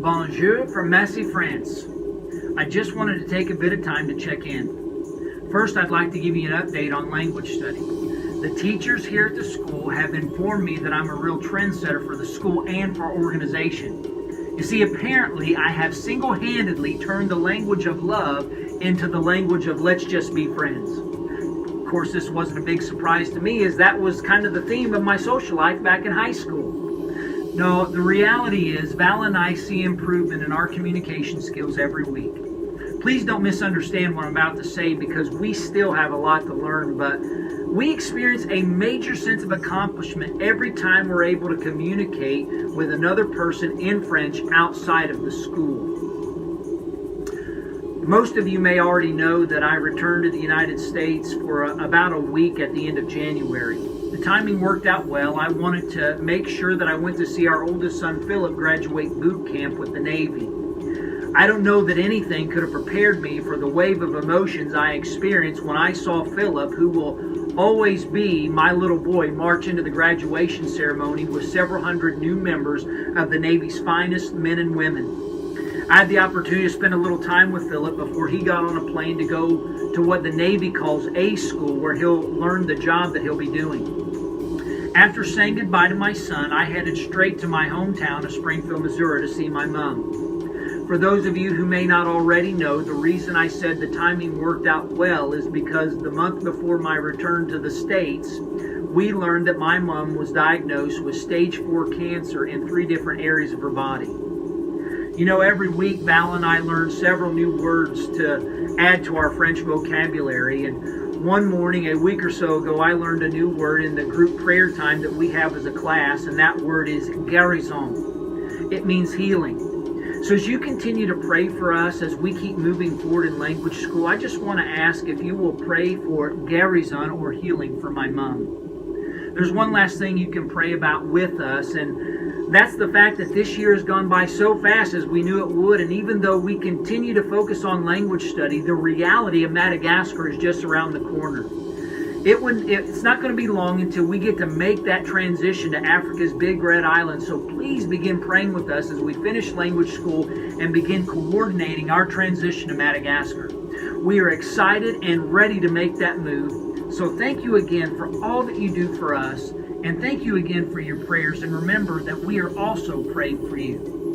Bonjour from Massy, France. I just wanted to take a bit of time to check in. First, I'd like to give you an update on language study. The teachers here at the school have informed me that I'm a real trendsetter for the school and for our organization. You see, apparently I have single-handedly turned the language of love into the language of let's just be friends. Of course, this wasn't a big surprise to me, as that was kind of the theme of my social life back in high school. No, the reality is Val and I see improvement in our communication skills every week. Please don't misunderstand what I'm about to say, because we still have a lot to learn, but we experience a major sense of accomplishment every time we're able to communicate with another person in French outside of the school. Most of you may already know that I returned to the United States for about a week at the end of January. The timing worked out well. I wanted to make sure that I went to see our oldest son Philip graduate boot camp with the Navy. I don't know that anything could have prepared me for the wave of emotions I experienced when I saw Philip, who will always be my little boy, march into the graduation ceremony with several hundred new members of the Navy's finest men and women. I had the opportunity to spend a little time with Philip before he got on a plane to go to what the Navy calls A School, where he'll learn the job that he'll be doing. After saying goodbye to my son, I headed straight to my hometown of Springfield, Missouri to see my mom. For those of you who may not already know, the reason I said the timing worked out well is because the month before my return to the States, we learned that my mom was diagnosed with stage 4 cancer in 3 different areas of her body. You know, every week Val and I learn several new words to add to our French vocabulary, and one morning a week or so ago I learned a new word in the group prayer time that we have as a class, and that word is guérison. It means healing. So as you continue to pray for us as we keep moving forward in language school, I just want to ask if you will pray for guérison or healing for my mom. There's one last thing you can pray about with us, and that's the fact that this year has gone by so fast as we knew it would, and even though we continue to focus on language study, the reality of Madagascar is just around the corner. It's not going to be long until we get to make that transition to Africa's Big Red Island. So please begin praying with us as we finish language school and begin coordinating our transition to Madagascar. We are excited and ready to make that move. So thank you again for all that you do for us. And thank you again for your prayers. And remember that we are also praying for you.